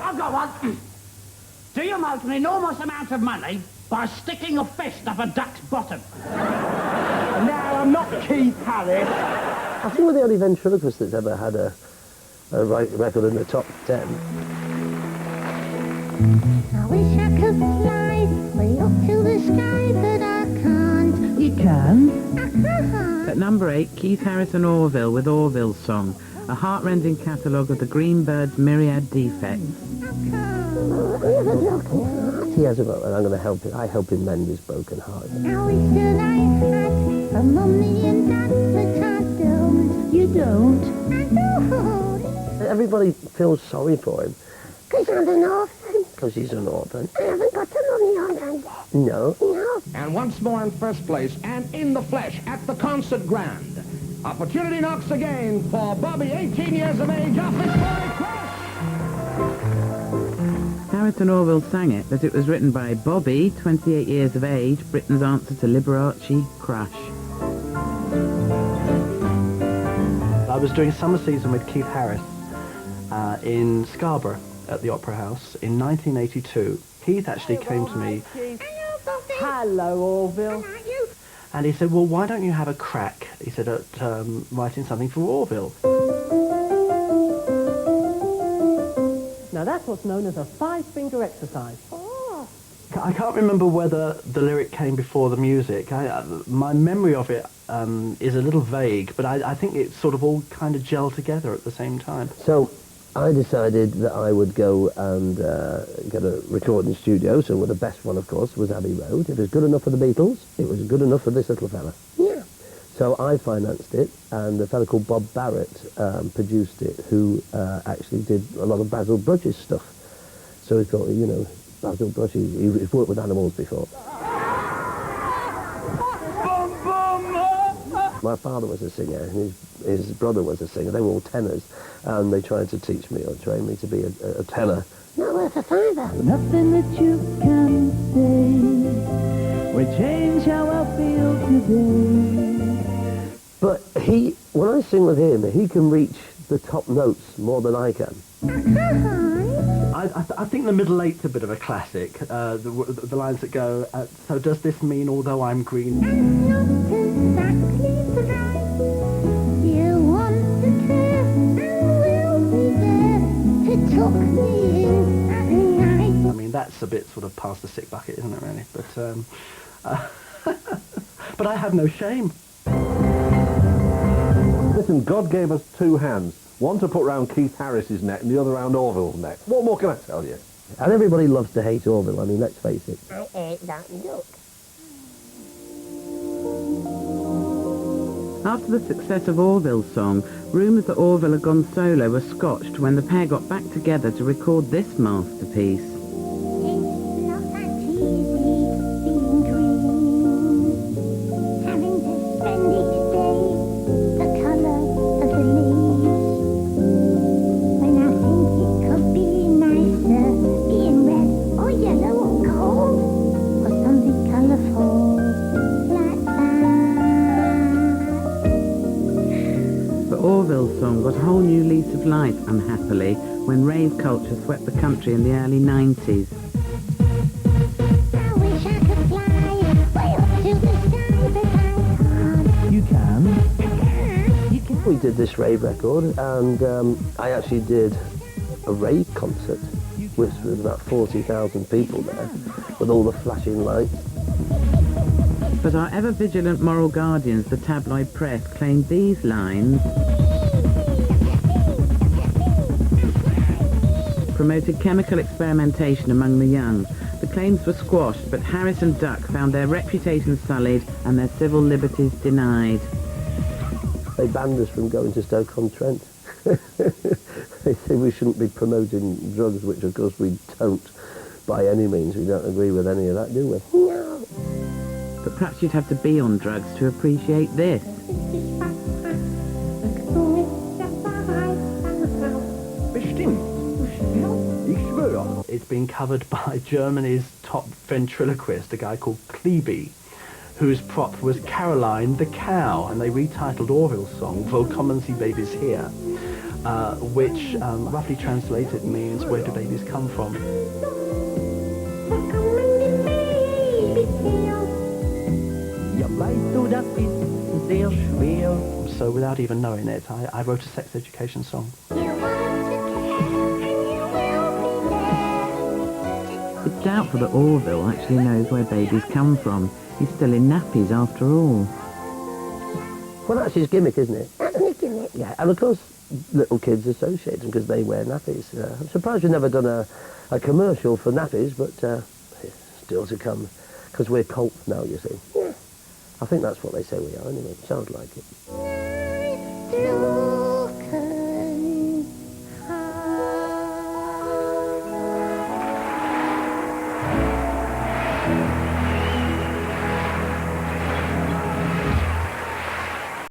I've got one. Do you make an enormous amount of money by sticking a fist up a duck's bottom? No, I'm not Keith Harris. I think we're the only ventriloquist that's ever had a record in the top 10. I wish I could fly way up to the sky, but I can't. You can. I can't. At number 8, Keith Harris and Orville with Orville's Song, a heart-rending catalogue of the green bird's myriad defects. He has a and I'm going to help him. I help him mend his broken heart. I wish that I had a mummy and dad, but I don't. You don't? I don't. Everybody feels sorry for him. Because I'm an orphan. Because he's an orphan. I haven't got a mummy or dad. No. No. And once more in first place, and in the flesh, at the concert grand. Opportunity knocks again for Bobby, 18 years of age, off his Historic Crush. Harris and Orville sang it, but it was written by Bobby, 28 years of age, Britain's answer to Liberace Crush. I was doing summer season with Keith Harris in Scarborough at the Opera House in 1982. Keith actually came to me. Hello, Orville. And he said, well, why don't you have a crack, he said, at writing something for Orville. Now, that's what's known as a five-finger exercise. Oh. I can't remember whether the lyric came before the music. My memory of it is a little vague, but I think it sort of all kind of gelled together at the same time. So I decided that I would go and get a recording studio. So the best one, of course, was Abbey Road. If it was good enough for the Beatles, it was good enough for this little fella. Yeah. So I financed it, and a fella called Bob Barrett produced it, who actually did a lot of Basil Brudge's stuff. So he thought, you know, Basil Brudge, he's worked with animals before. My father was a singer, and his brother was a singer. They were all tenors, and they tried to teach me or train me to be a tenor. Not worth a fiver. Nothing that you can say will change how I feel today. But when I sing with him, he can reach the top notes more than I can. I think the middle eight's a bit of a classic. The lines that go, so does this mean although I'm green? I'm not exactly bright. You want the truth, and we'll be there to tuck me in at night. I mean, that's a bit sort of past the sick bucket, isn't it, really? But, but I have no shame. Listen, God gave us two hands. One to put round Keith Harris's neck and the other round Orville's neck. What more can I tell you? And everybody loves to hate Orville, I mean, let's face it. I ate that duck. After the success of Orville's song, rumours that Orville had gone solo were scotched when the pair got back together to record this masterpiece. It's not that easy being green. Having to spend each day the colour of the leaves. When I think it could be nicer being red or yellow or gold or something colourful like that. But Orville's song got a whole new lease of life, unhappily, when rave culture swept the country in the early 90s. I wish I could fly way up to the sky, but I can't. You can? You can. We did this rave record, and I actually did a rave concert, which was about 40,000 people there, with all the flashing lights. But our ever-vigilant moral guardians, the tabloid press, claimed these lines promoted chemical experimentation among the young. The claims were squashed, but Harris and Duck found their reputations sullied and their civil liberties denied. They banned us from going to Stoke-on-Trent. They say we shouldn't be promoting drugs, which of course we don't by any means. We don't agree with any of that, do we? No. But perhaps you'd have to be on drugs to appreciate this. Bestimmt. Ich schwöre. It's been covered by Germany's top ventriloquist, a guy called Klebe, whose prop was Caroline the Cow, and they retitled Orville's song, Willkommen Sie Babies Here. which roughly translated means where do babies come from? So without even knowing it, I wrote a sex education song. It's doubtful that Orville actually knows where babies come from. He's still in nappies after all. Well, that's his gimmick, isn't it? Yeah, and of course, little kids associate them because they wear nappies. I'm surprised we've never done a commercial for nappies, but still to come, because we're cult now, you see. Yeah. I think that's what they say we are, anyway. Sounds like it.